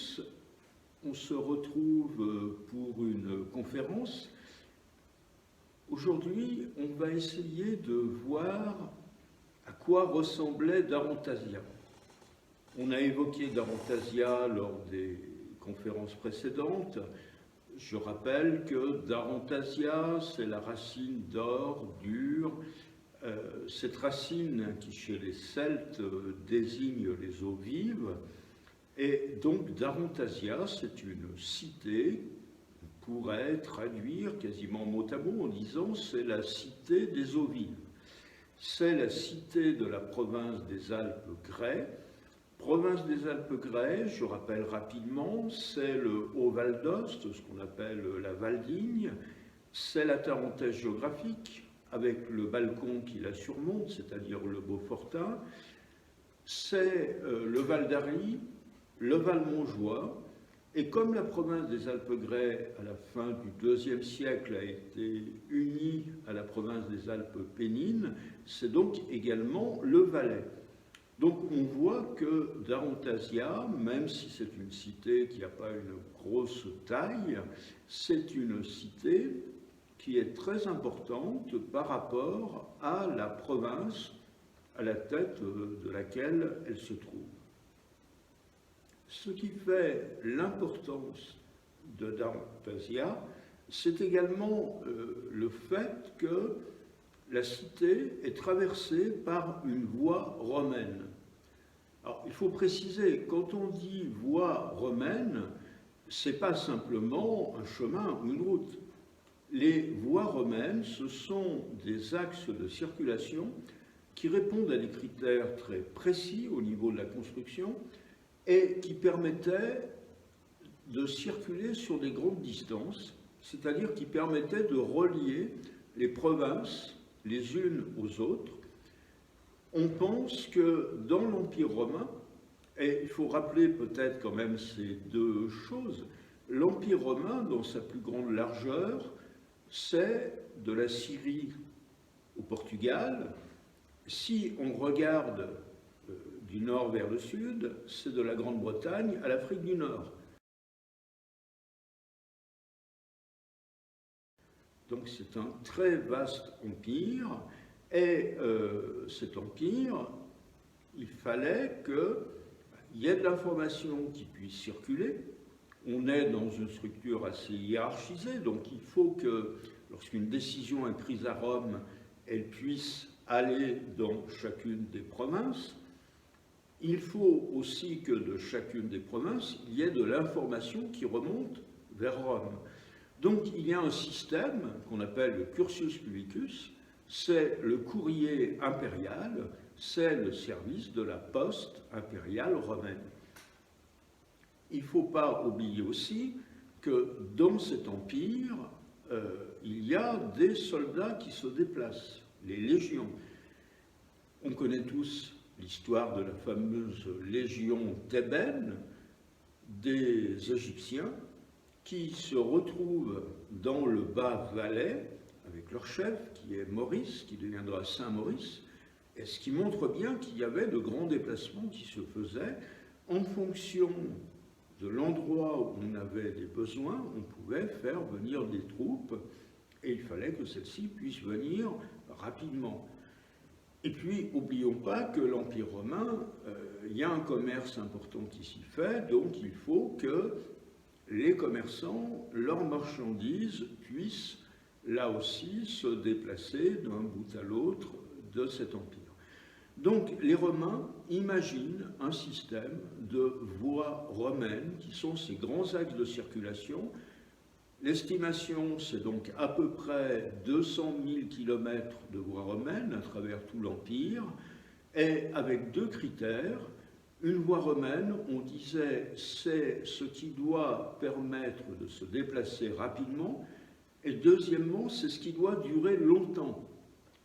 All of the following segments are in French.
tous, on se retrouve pour une conférence. Aujourd'hui, on va essayer de voir à quoi ressemblait Darantasia. On a évoqué Darantasia lors des conférences précédentes. Je rappelle que Darantasia, c'est la racine d'or, dur. Cette racine qui, chez les Celtes, désigne les eaux vives. Et donc, Darantasia, c'est une cité, on pourrait traduire quasiment mot à mot en disant c'est la cité des eaux vives. C'est la cité de la province des Alpes Grès. Province des Alpes Grès, je rappelle rapidement, c'est le Haut-Val d'Ost, ce qu'on appelle la Valdigne, c'est la Tarentaise géographique, avec le balcon qui la surmonte, c'est-à-dire le Beaufortin, c'est le Val d'Arly, le Val Montjoie, et comme la province des Alpes Grès, à la fin du IIe siècle, a été unie à la province des Alpes Pennines, c'est donc également le Valais. Donc on voit que Darantasia, même si c'est une cité qui n'a pas une grosse taille, c'est une cité qui est très importante par rapport à la province à la tête de laquelle elle se trouve. Ce qui fait l'importance de Darantasia, c'est également le fait que la cité est traversée par une voie romaine. Alors, il faut préciser, quand on dit voie romaine, ce n'est pas simplement un chemin ou une route. Les voies romaines, ce sont des axes de circulation qui répondent à des critères très précis au niveau de la construction et qui permettaient de circuler sur des grandes distances, c'est-à-dire qui permettaient de relier les provinces les unes aux autres. On pense que dans l'Empire romain, et il faut rappeler peut-être quand même ces deux choses, l'Empire romain, dans sa plus grande largeur, c'est de la Syrie au Portugal. Si on regarde du nord vers le sud, c'est de la Grande-Bretagne à l'Afrique du Nord. Donc c'est un très vaste empire, et cet empire, il fallait qu'il y ait de l'information qui puisse circuler. On est dans une structure assez hiérarchisée, donc il faut que, lorsqu'une décision est prise à Rome, elle puisse aller dans chacune des provinces. Il faut aussi que de chacune des provinces, il y ait de l'information qui remonte vers Rome. Donc il y a un système qu'on appelle le cursus publicus, c'est le courrier impérial, c'est le service de la poste impériale romaine. Il ne faut pas oublier aussi que dans cet empire, il y a des soldats qui se déplacent, les légions. On connaît tous l'histoire de la fameuse légion thébaine des Égyptiens, qui se retrouvent dans le bas Valais avec leur chef, qui est Maurice, qui deviendra Saint-Maurice, et ce qui montre bien qu'il y avait de grands déplacements qui se faisaient en fonction de l'endroit où on avait des besoins, on pouvait faire venir des troupes, et il fallait que celles-ci puissent venir rapidement. Et puis, n'oublions pas que l'Empire romain, il y a un commerce important qui s'y fait, donc il faut que les commerçants, leurs marchandises puissent là aussi se déplacer d'un bout à l'autre de cet empire. Donc les Romains imaginent un système de voies romaines qui sont ces grands axes de circulation. L'estimation, c'est donc à peu près 200 000 km de voies romaines à travers tout l'empire, et avec deux critères. Une voie romaine, on disait, c'est ce qui doit permettre de se déplacer rapidement, et deuxièmement, c'est ce qui doit durer longtemps.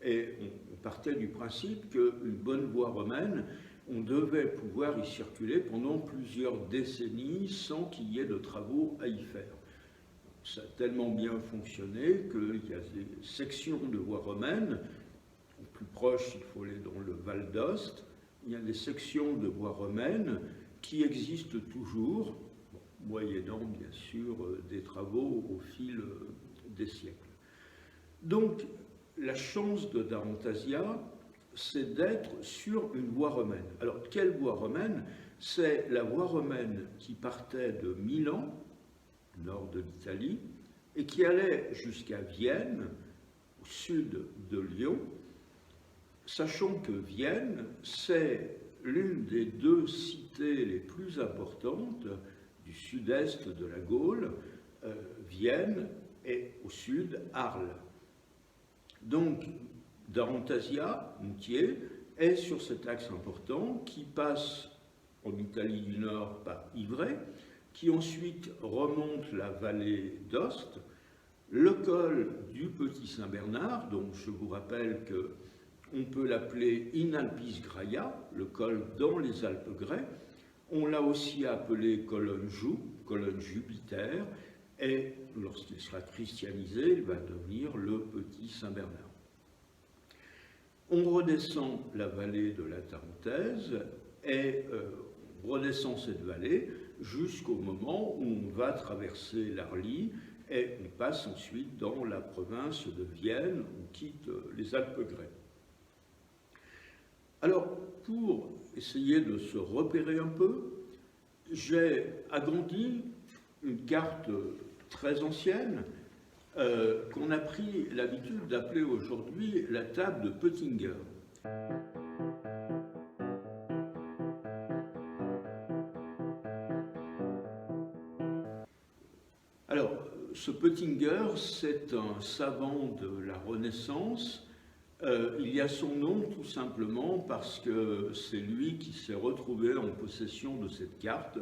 Et on partait du principe qu'une bonne voie romaine, on devait pouvoir y circuler pendant plusieurs décennies sans qu'il y ait de travaux à y faire. Ça a tellement bien fonctionné qu'il y a des sections de voies romaines, au plus proche, il faut aller dans le Val d'Ost. Il y a des sections de voies romaines qui existent toujours. Bon, moyennant bien sûr des travaux au fil des siècles. Donc la chance de Darantasia, c'est d'être sur une voie romaine. Alors quelle voie romaine? C'est la voie romaine qui partait de Milan, nord de l'Italie, et qui allait jusqu'à Vienne, au sud de Lyon, sachant que Vienne, c'est l'une des deux cités les plus importantes du sud-est de la Gaule, Vienne, et au sud, Arles. Donc, Darantasia, Moutier, est sur cet axe important qui passe en Italie du Nord par Ivrea, qui ensuite remonte la vallée d'Ost, le col du Petit Saint-Bernard, dont je vous rappelle qu'on peut l'appeler In Alpis Graia, le col dans les Alpes graies. On l'a aussi appelé colonne Jupiter, et lorsqu'il sera christianisé, il va devenir le Petit Saint-Bernard. On redescend la vallée de la Tarentaise et on redescend cette vallée jusqu'au moment où on va traverser l'Arly et on passe ensuite dans la province de Vienne, on quitte les Alpes graies. Alors, pour essayer de se repérer un peu, j'ai agrandi une carte très ancienne qu'on a pris l'habitude d'appeler aujourd'hui la table de Peutinger. Alors, ce Peutinger, c'est un savant de la Renaissance. Il y a son nom tout simplement parce que c'est lui qui s'est retrouvé en possession de cette carte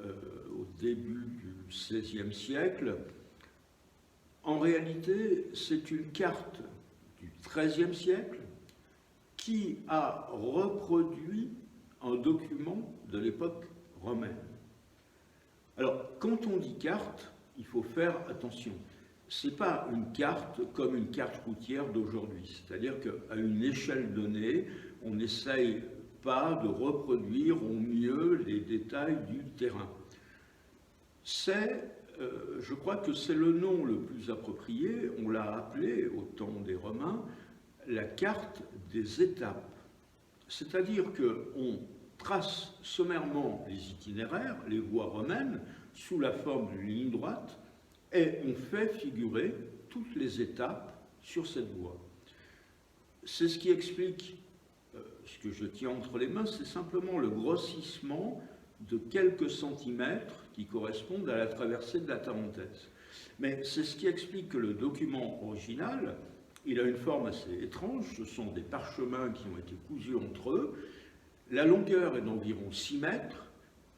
au début du XVIe siècle. En réalité, c'est une carte du XIIIe siècle qui a reproduit un document de l'époque romaine. Alors, quand on dit carte, il faut faire attention. Ce n'est pas une carte comme une carte routière d'aujourd'hui, c'est-à-dire qu'à une échelle donnée, on n'essaye pas de reproduire au mieux les détails du terrain. Je crois que c'est le nom le plus approprié, on l'a appelé au temps des Romains, la carte des étapes. C'est-à-dire qu'on trace sommairement les itinéraires, les voies romaines, sous la forme d'une ligne droite, et on fait figurer toutes les étapes sur cette voie. C'est ce qui explique, ce que je tiens entre les mains, c'est simplement le grossissement de quelques centimètres qui correspondent à la traversée de la Tarentaise. Mais c'est ce qui explique que le document original, il a une forme assez étrange, ce sont des parchemins qui ont été cousus entre eux, la longueur est d'environ 6 mètres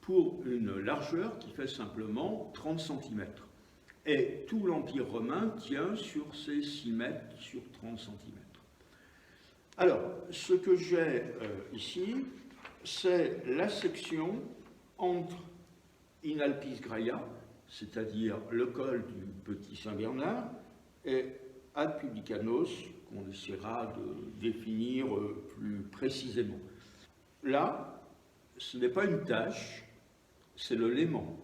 pour une largeur qui fait simplement 30 cm. Et tout l'Empire romain tient sur ces 6 mètres sur 30 cm. Alors, ce que j'ai ici, c'est la section entre In Alpis Graia, c'est-à-dire le col du Petit Saint-Bernard, et Ad Publicanos, qu'on essaiera de définir plus précisément. Là, ce n'est pas une tâche, c'est le léman.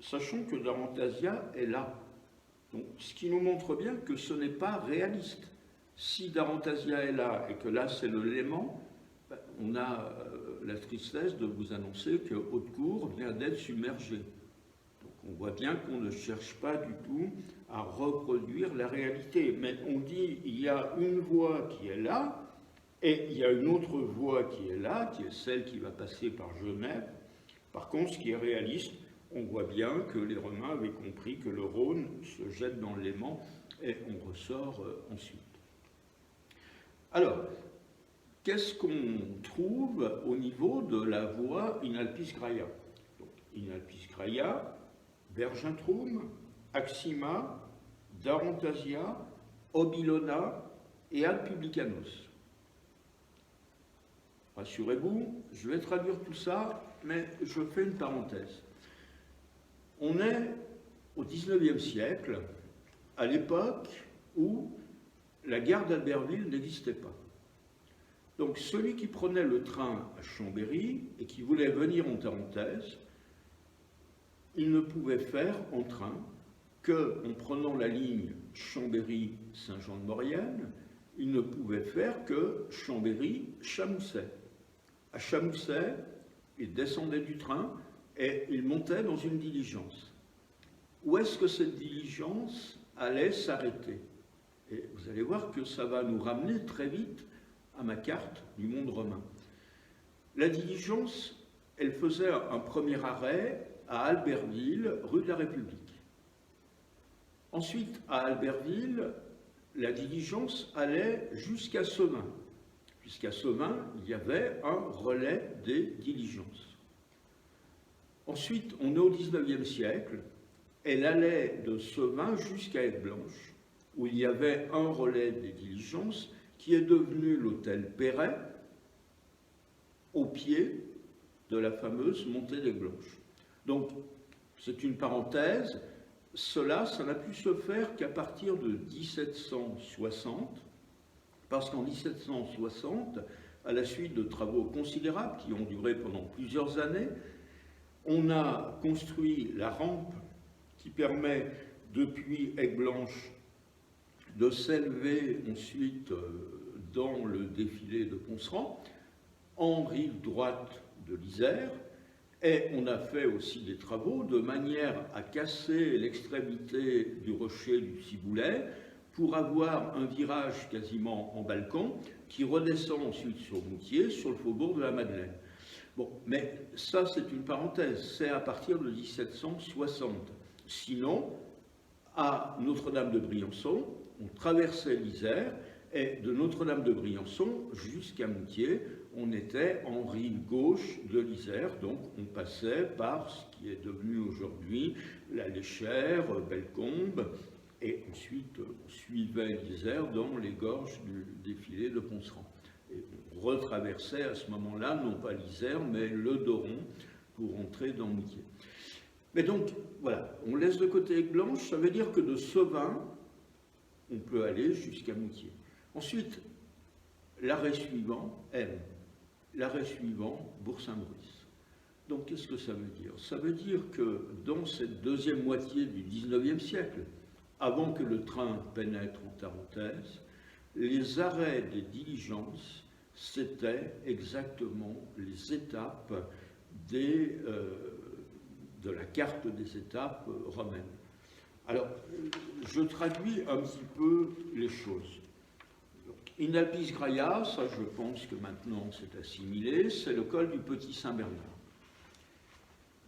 Sachons que Darantasia est là. Donc, ce qui nous montre bien que ce n'est pas réaliste. Si Darantasia est là et que là c'est le Léman, on a la tristesse de vous annoncer que Haute-Cour vient d'être submergée. Donc on voit bien qu'on ne cherche pas du tout à reproduire la réalité. Mais on dit il y a une voie qui est là et il y a une autre voie qui est là, qui est celle qui va passer par Genève. Par contre, ce qui est réaliste, on voit bien que les Romains avaient compris que le Rhône se jette dans le Léman et on ressort ensuite. Alors, qu'est-ce qu'on trouve au niveau de la voie In Alpis Graia? Donc, In Alpis Graia, Bergentrum, Axima, Darantasia, Obilona et Ad Publicanos. Rassurez-vous, je vais traduire tout ça, mais je fais une parenthèse. On est au XIXe siècle, à l'époque où la gare d'Albertville n'existait pas. Donc celui qui prenait le train à Chambéry et qui voulait venir en Tarentaise il ne pouvait faire en train qu'en prenant la ligne Chambéry-Saint-Jean-de-Maurienne, il ne pouvait faire que Chambéry-Chamousset. À Chamousset, il descendait du train et il montait dans une diligence. Où est-ce que cette diligence allait s'arrêter? Et vous allez voir que ça va nous ramener très vite à ma carte du monde romain. La diligence, elle faisait un premier arrêt à Albertville, rue de la République. Ensuite, à Albertville, la diligence allait jusqu'à Sevin. Jusqu'à Sevin, il y avait un relais des diligences. Ensuite, on est au XIXe siècle, elle allait de Sevin jusqu'à Aigueblanche, où il y avait un relais des diligences qui est devenu l'hôtel Perret, au pied de la fameuse montée d'Aigueblanche. Donc, c'est une parenthèse, ça n'a pu se faire qu'à partir de 1760, parce qu'en 1760, à la suite de travaux considérables qui ont duré pendant plusieurs années, on a construit la rampe qui permet depuis Aigueblanche de s'élever ensuite dans le défilé de Ponceran, en rive droite de l'Isère, et on a fait aussi des travaux de manière à casser l'extrémité du rocher du Ciboulet pour avoir un virage quasiment en balcon qui redescend ensuite sur Moutier, sur le faubourg de la Madeleine. Bon, mais ça c'est une parenthèse, c'est à partir de 1760. Sinon, à Notre-Dame de Briançon, on traversait l'Isère et de Notre-Dame de Briançon jusqu'à Moutier, on était en rive gauche de l'Isère, donc on passait par ce qui est devenu aujourd'hui la Léchère, Bellecombe, et ensuite on suivait l'Isère dans les gorges du défilé de Ponceran. Et on retraversait à ce moment-là, non pas l'Isère, mais le Doron pour entrer dans Moutier. Mais donc, voilà, on laisse de côté Aigueblanche, ça veut dire que de Sevin, on peut aller jusqu'à Moutier. Ensuite, l'arrêt suivant, M. L'arrêt suivant, Bourg-Saint-Maurice. Donc, qu'est-ce que ça veut dire? Ça veut dire que dans cette deuxième moitié du XIXe siècle, avant que le train pénètre en Tarentaise, les arrêts des diligences, c'était exactement les étapes de la carte des étapes romaines. Alors, je traduis un petit peu les choses. In Alpis Graia, ça je pense que maintenant c'est assimilé, c'est le col du Petit Saint-Bernard.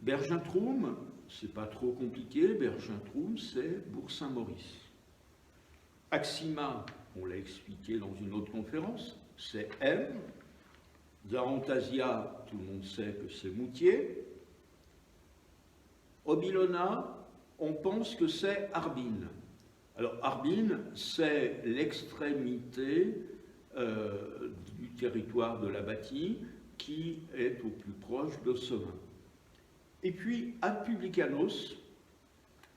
Bergentrum, c'est pas trop compliqué, Bergentrum c'est Bourg-Saint-Maurice. Axima, on l'a expliqué dans une autre conférence, c'est M. Zarantasia, tout le monde sait que c'est Moutier. Obilona, on pense que c'est Harbin. Alors Harbin, c'est l'extrémité du territoire de la Bâtie qui est au plus proche de Sevin. Et puis Ad Publicanos,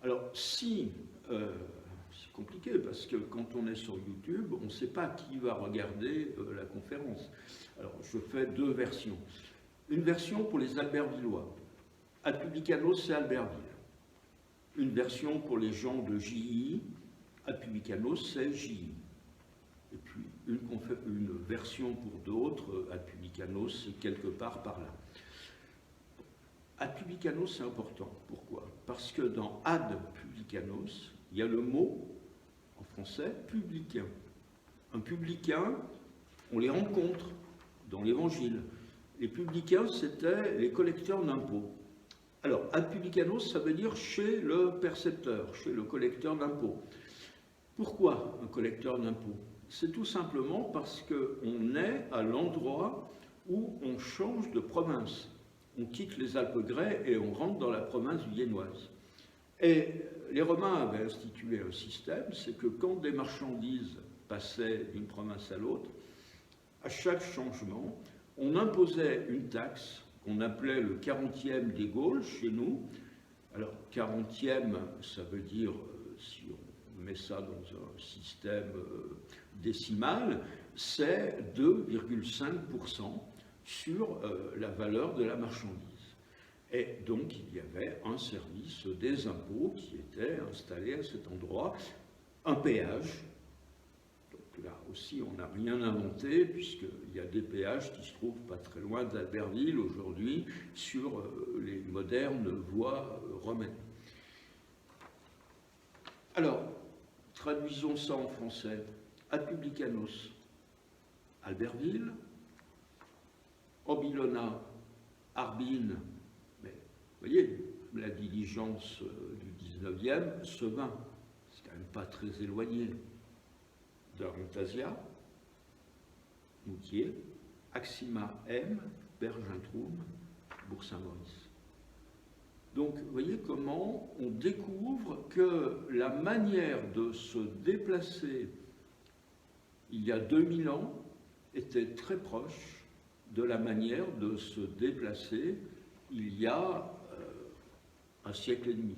alors si, c'est compliqué parce que quand on est sur YouTube, on ne sait pas qui va regarder la conférence. Alors je fais deux versions. Une version pour les Albertvillois. Ad Publicanos, c'est Albertville. Une version pour les gens de JI, Ad Publicanos, c'est JI. Et puis une version pour d'autres, Ad Publicanos, c'est quelque part par là. Ad Publicanos, c'est important. Pourquoi? Parce que dans Ad Publicanos, il y a le mot, en français, publicain. Un publicain, on les rencontre dans l'Évangile. Les publicains, c'était les collecteurs d'impôts. Alors, ad publicanos, ça veut dire chez le percepteur, chez le collecteur d'impôts. Pourquoi un collecteur d'impôts? C'est tout simplement parce qu'on est à l'endroit où on change de province. On quitte les Alpes graies et on rentre dans la province viennoise. Et les Romains avaient institué un système, c'est que quand des marchandises passaient d'une province à l'autre, à chaque changement, on imposait une taxe qu'on appelait le 40e des Gaules chez nous. Alors, 40e, ça veut dire, si on met ça dans un système décimal, c'est 2,5% sur la valeur de la marchandise. Et donc il y avait un service des impôts qui était installé à cet endroit, un péage. Donc là aussi on n'a rien inventé puisqu'il y a des péages qui se trouvent pas très loin d'Albertville aujourd'hui sur les modernes voies romaines. Alors, traduisons ça en français. Ad publicanos, Albertville, Obilona, Arbin, mais vous voyez, la diligence du 19e, Sevin, c'est quand même pas très éloigné d'Arontasia, Moutier, Axima M, Bergentrum, Bourg-Saint-Maurice. Donc, vous voyez comment on découvre que la manière de se déplacer il y a 2000 ans était très proche de la manière de se déplacer il y a un siècle et demi.